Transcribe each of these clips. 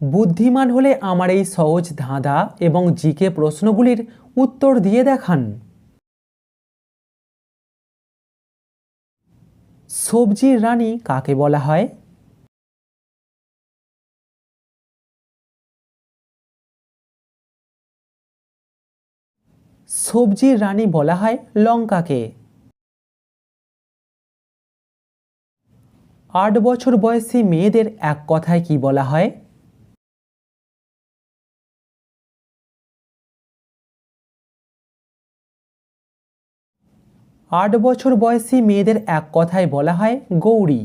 বুদ্ধিমান হলে আমার এই সহজ ধাঁধা এবং জিকে প্রশ্নগুলির উত্তর দিয়ে দেখান। সবজির রানী কাকে বলা হয়? সবজির রানী বলা হয় লঙ্কাকে। 8 বছর বয়সী মেয়েদের এক কথায় কি বলা হয়? 8 বছর বয়সী মেয়েদের এক কথায় বলা হয় গৌরী।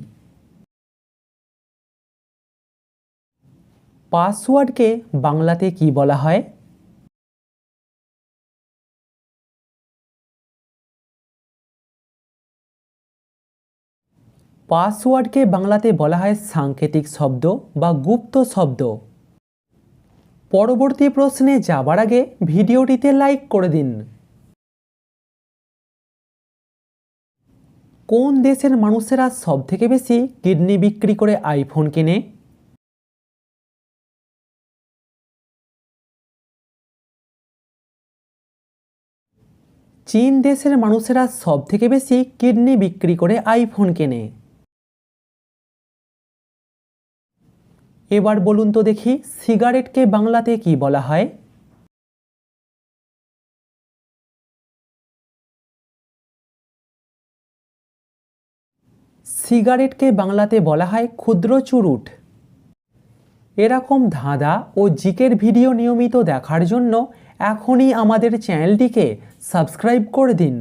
পাসওয়ার্ডকে বাংলাতে কি বলা হয়? পাসওয়ার্ডকে বাংলাতে বলা হয় সাংকেতিক শব্দ বা গুপ্ত শব্দ। পরবর্তী প্রশ্নে যাবার আগে ভিডিওটিতে লাইক করে দিন। কোন দেশের মানুষেরা সবথেকে বেশি কিডনি বিক্রি করে আইফোন কেনে? চীন দেশের মানুষেরা সবথেকে বেশি কিডনি বিক্রি করে আইফোন কেনে। এবার বলুন তো দেখি সিগারেটকে বাংলাতে কি বলা হয়? সিগারেটকে বাংলাতে বলা হয় ক্ষুদ্র চুরুট। এরকম ধাঁধা ও জিকের ভিডিও নিয়মিত দেখার জন্য এখনই আমাদের চ্যানেলটিকে সাবস্ক্রাইব করে দিন।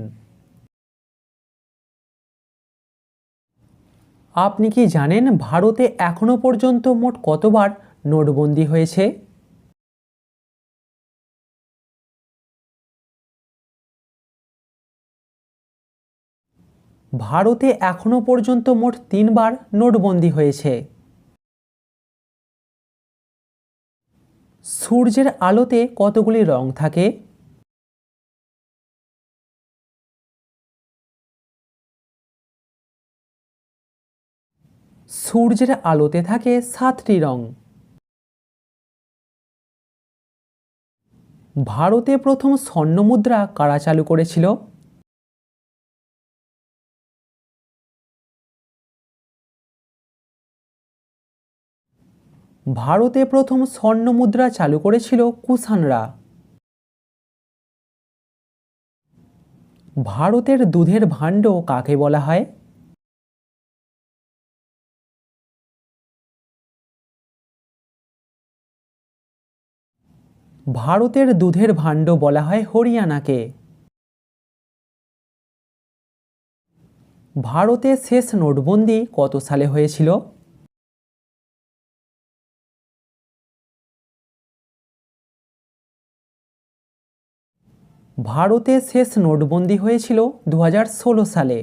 আপনি কি জানেন ভারতে এখনো পর্যন্ত মোট কতবার নোটবন্দি হয়েছে? ভারতে এখনো পর্যন্ত মোট 3 বার নোটবন্দি হয়েছে। সূর্যের আলোতে কতগুলি রং থাকে? সূর্যের আলোতে থাকে 7টি রং। ভারতে প্রথম স্বর্ণমুদ্রা কারা চালু করেছিল? ভারতে প্রথম স্বর্ণমুদ্রা চালু করেছিল কুষাণরা। ভারতের দুধের ভাণ্ড কাকে বলা হয়? ভারতের দুধের ভাণ্ড বলা হয় হরিয়ানাকে। ভারতে শেষ নোটবন্দি কত সালে হয়েছিল? ভারতে শেষ নোটবন্দি হয়েছিল 2016 সালে।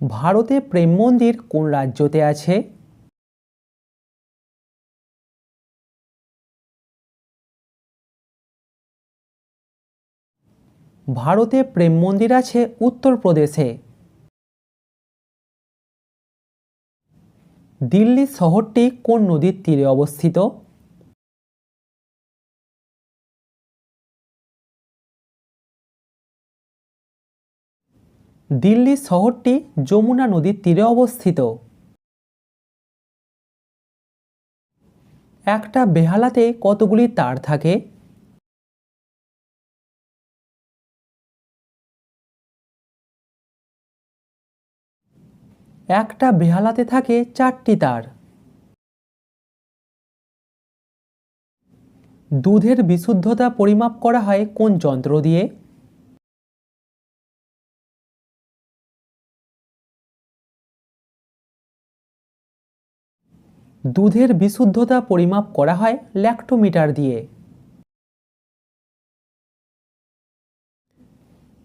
ভারতে প্রেম মন্দির কোন রাজ্যতে আছে? ভারতে প্রেম মন্দির আছে উত্তরপ্রদেশে। দিল্লি শহরটি কোন নদীর তীরে অবস্থিত? দিল্লি শহরটি যমুনা নদীর তীরে অবস্থিত। একটা বেহালাতে কতগুলি তার থাকে? একটা বেহালাতে থাকে 4টি তার। দুধের বিশুদ্ধতা পরিমাপ করা হয় কোন যন্ত্র দিয়ে? দুধের বিশুদ্ধতা পরিমাপ করা হয় ল্যাক্টোমিটার দিয়ে।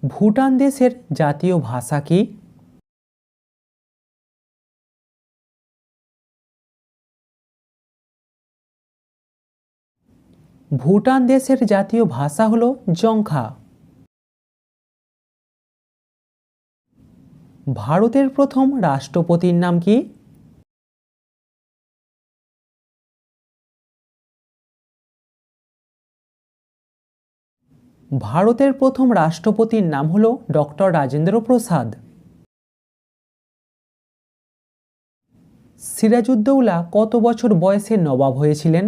ভুটান দেশের জাতীয় ভাষা কি? ভুটান দেশের জাতীয় ভাষা হলো জংখা। ভারতের প্রথম রাষ্ট্রপতির নাম কি? ভারতের প্রথম রাষ্ট্রপতির নাম হল ডক্টর রাজেন্দ্র প্রসাদ। সিরাজউদ্দৌলা কত বছর বয়সে নবাব হয়েছিলেন?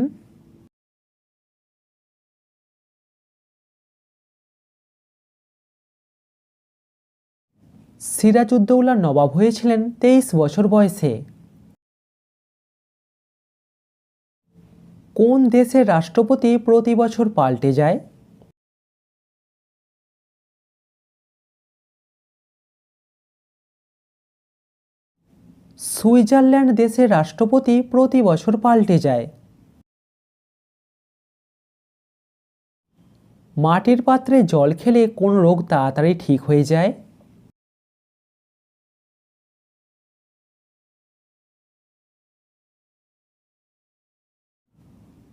সিরাজউদ্দৌলা নবাব হয়েছিলেন 23 বছর বয়সে। কোন দেশের রাষ্ট্রপতি প্রতি বছর পাল্টে যায়? সুইজারল্যান্ড দেশের রাষ্ট্রপতি প্রতি বছর পাল্টে যায়। মাটির পাত্রে জল খেলে কোন রোগ তাড়াতাড়ি ঠিক হয়ে যায়?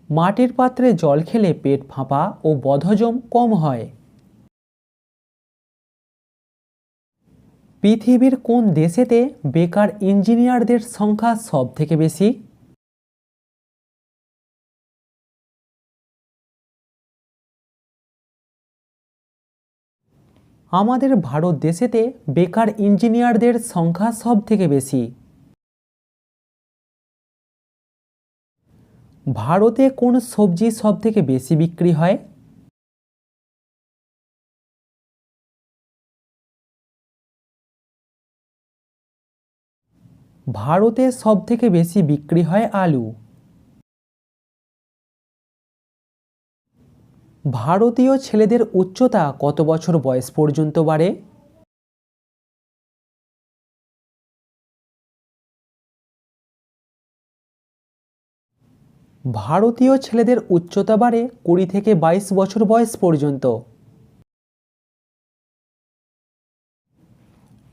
মাটির পাত্রে জল খেলে পেট ফাঁপা ও বদহজম কম হয়। পৃথিবীর কোন দেশেতে বেকার ইঞ্জিনিয়ারদের সংখ্যা সবথেকে বেশি? আমাদের ভারত দেশেতে বেকার ইঞ্জিনিয়ারদের সংখ্যা সবথেকে বেশি। ভারতে কোন সবজি সবথেকে বেশি বিক্রি হয়? ভারতে সবথেকে বেশি বিক্রি হয় আলু। ভারতীয় ছেলেদের উচ্চতা কত বছর বয়স পর্যন্ত বাড়ে? ভারতীয় ছেলেদের উচ্চতা বাড়ে 20 থেকে 22 বছর বয়স পর্যন্ত।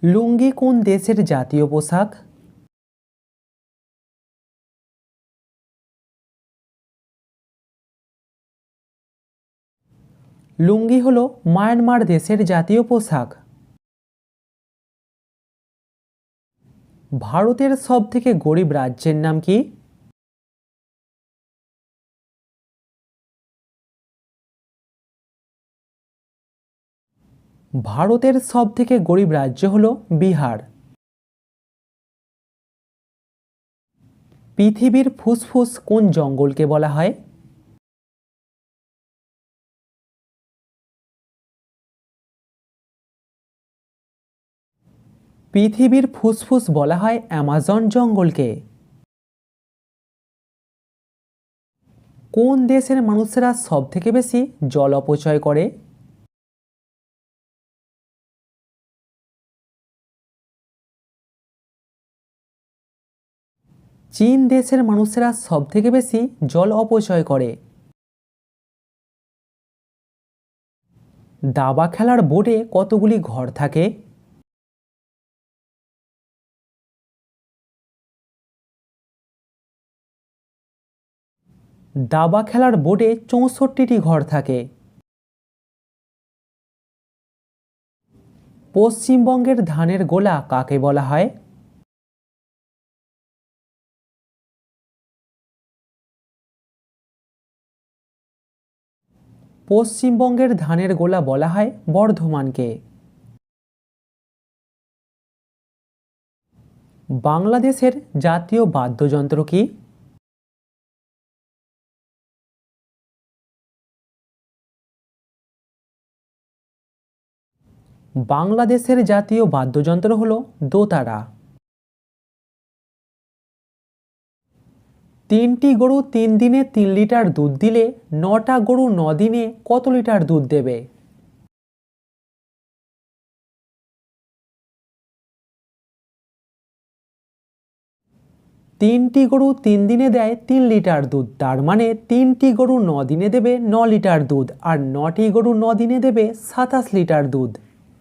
লুঙ্গি কোন দেশের জাতীয় পোশাক? লুঙ্গি হল মায়ানমার দেশের জাতীয় পোশাক। ভারতের সবথেকে গরিব রাজ্যের নাম কি? ভারতের সবথেকে গরিব রাজ্য হল বিহার। পৃথিবীর ফুসফুস কোন জঙ্গলকে বলা হয়? পৃথিবীর ফুসফুস বলা হয় অ্যামাজন জঙ্গলকে। কোন দেশের মানুষেরা সবথেকে বেশি জল অপচয় করে? চীন দেশের মানুষেরা সবথেকে বেশি জল অপচয় করে। দাবা খেলার বোর্ডে কতগুলি ঘর থাকে? দাবা খেলার বোর্ডে 64টি ঘর থাকে। পশ্চিমবঙ্গের ধানের গোলা কাকে বলা হয়? পশ্চিমবঙ্গের ধানের গোলা বলা হয় বর্ধমানকে। বাংলাদেশের জাতীয় বাদ্যযন্ত্র কি? বাংলাদেশের জাতীয় বাদ্যযন্ত্র হল দোতারা। 3টি গরু 3 দিনে 3 লিটার দুধ দিলে 9টা গরু 9 দিনে কত লিটার দুধ দেবে? 3টি গরু 3 দিনে দেয় 3 লিটার দুধ, তার মানে 3টি গরু 9 দিনে দেবে 9 লিটার দুধ, আর 9টি গরু 9 দিনে দেবে 27 লিটার দুধ।